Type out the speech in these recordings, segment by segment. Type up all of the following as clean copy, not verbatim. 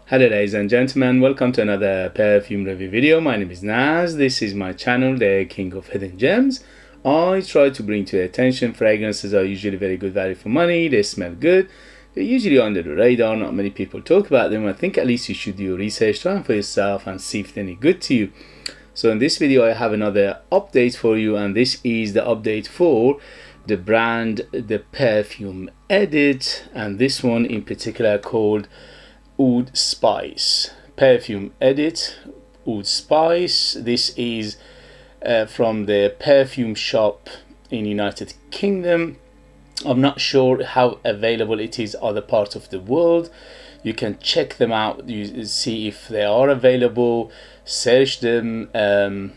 Hello ladies and gentlemen, welcome to another perfume review video. My name is Naz. This is my channel, the King of Hidden Gems. I try to bring to your attention fragrances are usually very good value for money. They smell good. They're usually under the radar. Not many people talk about them. I think at least you should do your research, try them for yourself and see if they're any good to you. So in this video I have another update for you, and this is the update for the brand, the Perfume Edit, and this one in particular called Oud Spice Perfume Edit. Oud Spice. This is from the perfume shop in United Kingdom. I'm not sure how available it is other parts of the world. You can check them out, you see if they are available, search them, go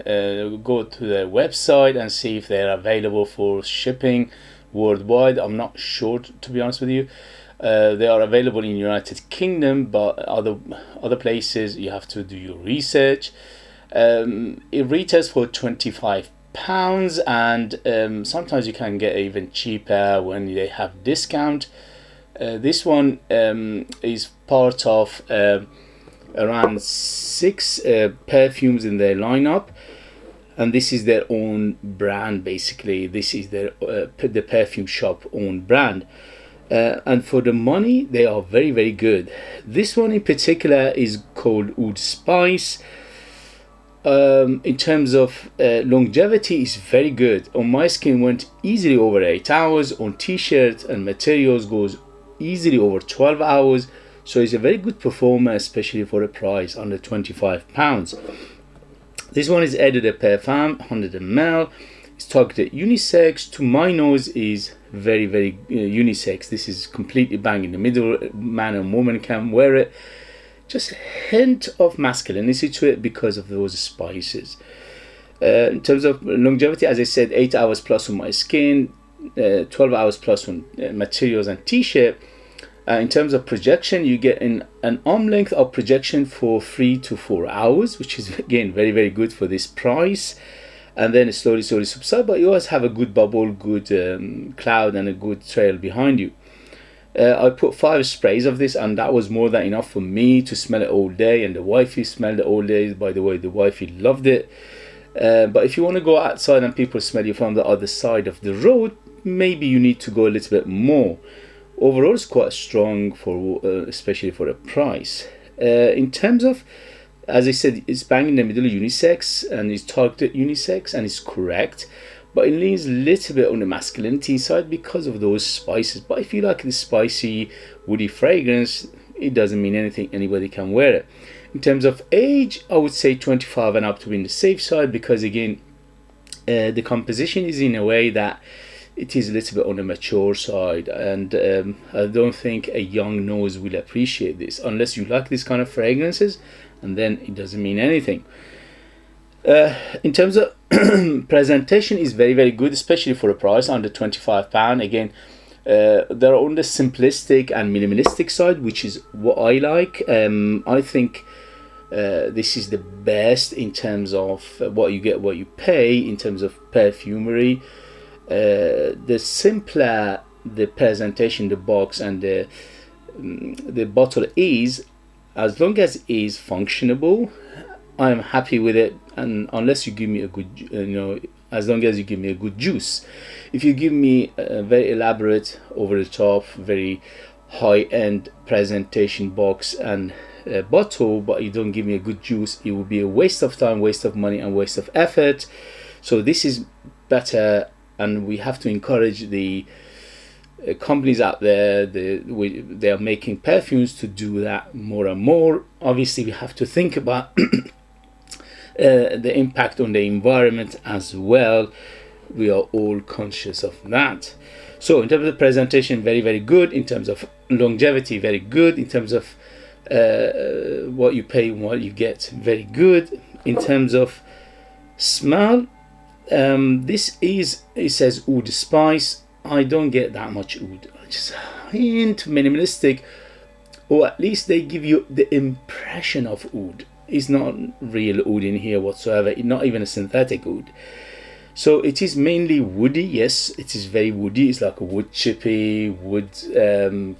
to their website and see if they're available for shipping worldwide. I'm not sure, to be honest with you. They are available in United Kingdom, but other places you have to do your research. It retails for £25, and sometimes you can get even cheaper when they have discount. This one is part of around 6 perfumes in their lineup, and this is their own brand. Basically, this is their the perfume shop own brand. And for the money, they are very good. This one in particular is called Oud Spice. In terms of longevity, is very good. On my skin went easily over 8 hours. On t-shirts and materials goes easily over 12 hours. So it's a very good performer, especially for a price under £25. This one is Eau de Perfume 100 ml. It's targeted unisex. To my nose is very unisex. This is completely bang in the middle. Man and woman can wear it. Just a hint of masculinity to it because of those spices. In terms of longevity, as I said, 8 hours plus on my skin, 12 hours plus on materials and t-shirt. In terms of projection, you get an arm length of projection for 3 to 4 hours, which is again very good for this price. And then it slowly subside, but you always have a good bubble, good cloud and a good trail behind you. I put 5 sprays of this, and that was more than enough for me to smell it all day, and the wifey smelled it all day. By the way, the wifey loved it. But if you want to go outside and people smell you from the other side of the road, maybe you need to go a little bit more. Overall, it's quite strong for especially for a price. In terms of, as I said, it's bang in the middle unisex, and it's targeted unisex, and it's correct, but it leans a little bit on the masculinity side because of those spices. But if you like the spicy woody fragrance, it doesn't mean anything, anybody can wear it. In terms of age, I would say 25 and up to be in the safe side, because again the composition is in a way that it is a little bit on the mature side, and I don't think a young nose will appreciate this unless you like this kind of fragrances, and then it doesn't mean anything. In terms of presentation, is very good, especially for a price under £25. Again, they're on the simplistic and minimalistic side, which is what I like. I think this is the best in terms of what you get, what you pay in terms of perfumery. The simpler the presentation, the box and the bottle is, as long as it is functionable, I'm happy with it. And unless you give me a good, as long as you give me a good juice. If you give me a very elaborate, over the top, very high-end presentation box and bottle, but you don't give me a good juice, it will be a waste of time, waste of money and waste of effort. So this is better, and we have to encourage the companies out there, they are making perfumes, to do that more and more. Obviously we have to think about the impact on the environment as well. We are all conscious of that. So in terms of presentation, very good. In terms of longevity, very good. In terms of what you pay and what you get, very good. In terms of smell, this is, it says Oud Spice. I don't get that much oud. Just a hint minimalistic, or at least they give you the impression of oud. It's not real oud in here whatsoever, not even a synthetic oud. So it is mainly woody. Yes, it is very woody. It's like a wood chippy, wood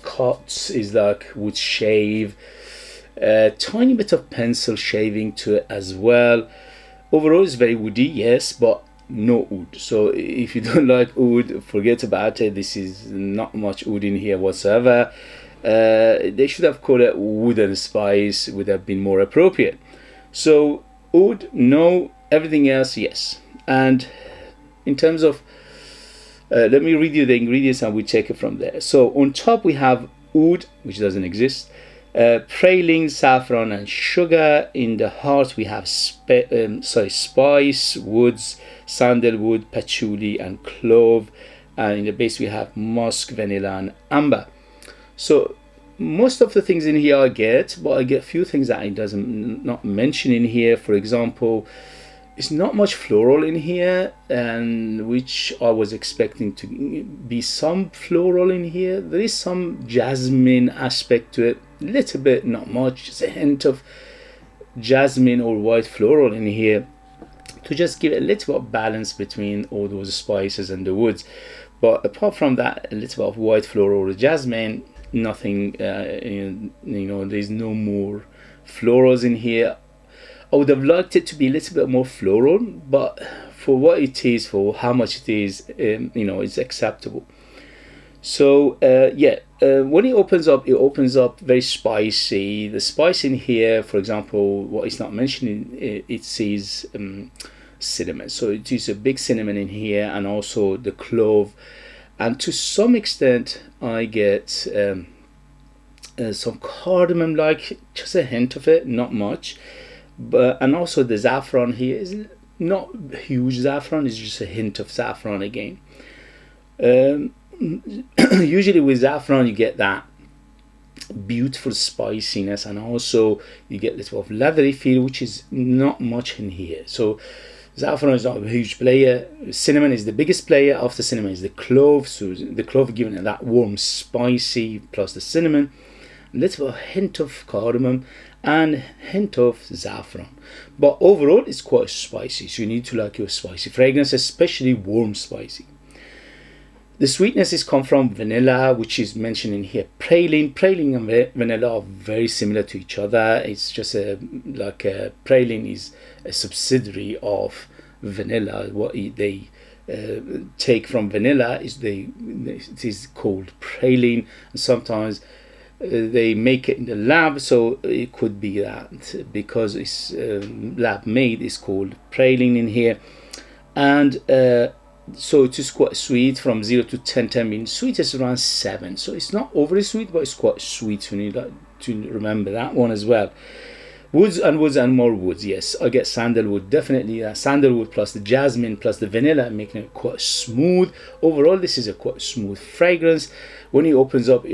cuts, is like wood shave, A tiny bit of pencil shaving to it as well. Overall it's very woody, yes, but no oud. So if you don't like oud, forget about it. This is not much oud in here whatsoever. They should have called it wooden spice, would have been more appropriate. So oud, no. Everything else, yes. And in terms of let me read you the ingredients and we take it from there. So on top we have oud, which doesn't exist, praline, saffron and sugar. In the heart we have spice, woods, sandalwood, patchouli and clove. And in the base we have musk, vanilla and amber. So most of the things in here I get, but I get a few things that it doesn't not mention in here. For example, it's not much floral in here, and which I was expecting to be some floral in here. There is some jasmine aspect to it, a little bit, not much, just a hint of jasmine or white floral in here to just give it a little bit of balance between all those spices and the woods. But apart from that, a little bit of white floral or jasmine, nothing, there's no more florals in here. I would have liked it to be a little bit more floral, but for what it is, for how much it is, it's acceptable. So when it opens up very spicy. The spice in here, for example, what is not mentioned, it says cinnamon. So it is a big cinnamon in here, and also the clove, and to some extent I get some cardamom, like just a hint of it, not much. But and also the saffron here is not huge saffron, it's just a hint of saffron again. Usually with saffron you get that beautiful spiciness, and also you get this sort of leathery feel, which is not much in here. So saffron is not a huge player. Cinnamon is the biggest player. After cinnamon is the clove, so the clove giving it that warm spicy plus the cinnamon, a little hint of cardamom and hint of saffron. But overall it's quite spicy, so you need to like your spicy fragrance, especially warm spicy. The sweetness is come from vanilla, which is mentioned in here. Praline and vanilla are very similar to each other. It's just praline is a subsidiary of vanilla. What they take from vanilla it is called praline, and sometimes they make it in the lab, so it could be that because it's lab made, it's called praline in here. And so it is quite sweet, from 0 to 10 means sweet is around 7, so it's not overly sweet, but it's quite sweet. So you need to remember that one as well. Woods and more woods. Yes, I get sandalwood, definitely. Sandalwood plus the jasmine plus the vanilla, making it quite smooth. Overall this is a quite smooth fragrance. When it opens up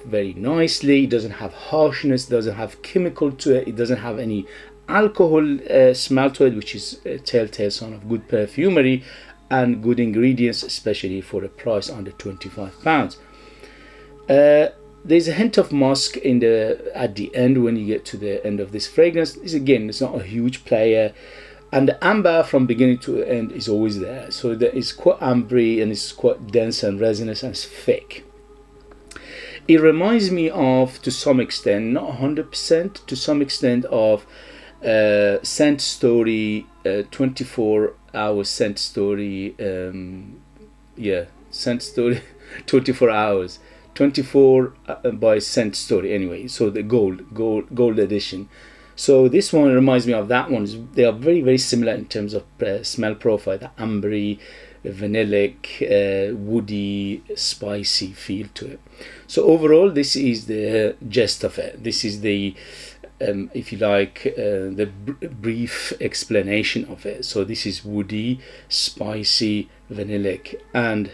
very nicely. It doesn't have harshness, doesn't have chemical to it, it doesn't have any alcohol smell to it, which is a telltale sign of good perfumery and good ingredients, especially for a price under £25. There's a hint of musk at the end when you get to the end of this fragrance. It's not a huge player, and the amber from beginning to end is always there. So that is quite ambery, and it's quite dense and resinous and it's thick. It reminds me of, to some extent, not 100%, to some extent of Scent Story, 24-hour Scent Story, Scent Story, 24 hours, 24 by Scent Story anyway. So the gold edition. So this one reminds me of that one. They are very, very similar in terms of smell profile, the ambery, vanillic, woody, spicy feel to it. So overall this is the gist of it. This is the if you like, the brief explanation of it. So this is woody, spicy, vanillic, and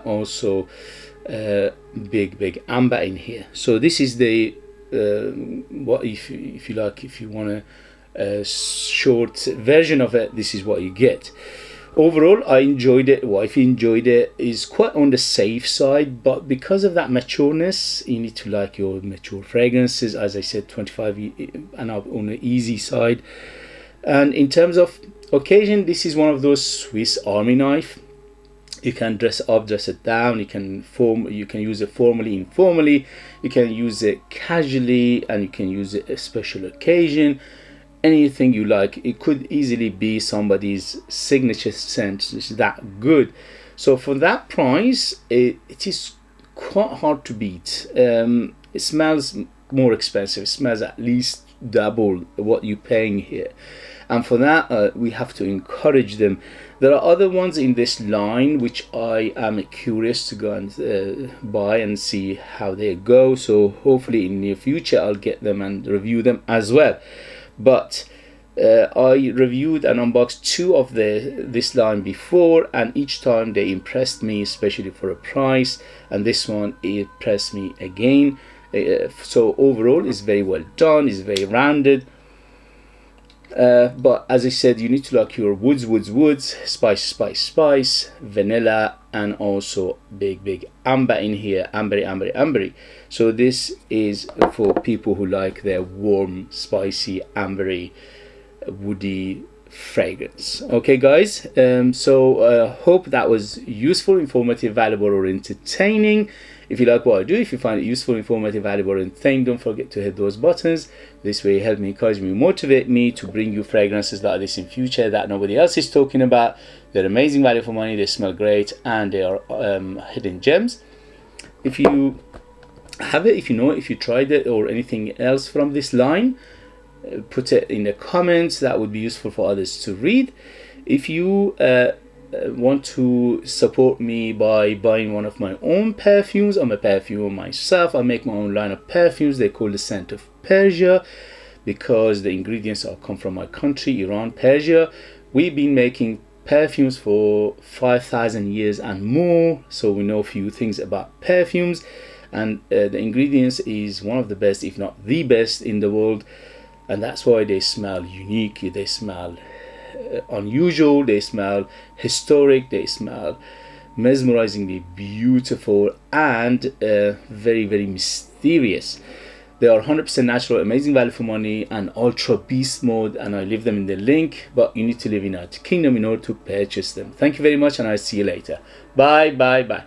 also big amber in here. So this is the what if you like, if you want a short version of it, this is what you get. Overall I enjoyed it. Wifey enjoyed it. Is quite on the safe side, but because of that matureness, you need to like your mature fragrances. As I said, 25 and up on the easy side. And in terms of occasion, this is one of those Swiss Army knife. You can dress up, dress it down. You can use it formally, informally. You can use it casually, and you can use it a special occasion. Anything you like. It could easily be somebody's signature scent. It's that good. So for that price, it is quite hard to beat. It smells more expensive. It smells at least double what you're paying here, and for that we have to encourage them. There are other ones in this line which I am curious to go and buy and see how they go, so hopefully in the near future I'll get them and review them as well. But I reviewed and unboxed two of this line before, and each time they impressed me, especially for a price, and this one impressed me again. So overall it's very well done, it's very rounded. But as I said, you need to like your woods, spice, vanilla, and also big amber in here, ambery. So this is for people who like their warm, spicy, ambery, woody fragrance. Okay guys, so hope that was useful, informative, valuable, or entertaining. If you like what I do, if you find it useful, informative, valuable, or entertaining, don't forget to hit those buttons. This way help me, encourage me, motivate me to bring you fragrances like this in future that nobody else is talking about. They're amazing value for money, they smell great, and they are hidden gems. If you have it, if you know it, if you tried it or anything else from this line, put it in the comments. That would be useful for others to read. If you want to support me by buying one of my own perfumes, I'm a perfumer myself. I make my own line of perfumes. They call the scent of Persia because the ingredients come from my country, Iran, Persia. We've been making perfumes for 5,000 years and more, so we know a few things about perfumes, and the ingredients is one of the best, if not the best in the world, and that's why they smell unique, they smell unusual, they smell historic, they smell mesmerizingly beautiful, and very mysterious. They are 100% natural, amazing value for money, and ultra beast mode, and I leave them in the link, but you need to live in our kingdom in order to purchase them. Thank you very much, and I'll see you later. Bye.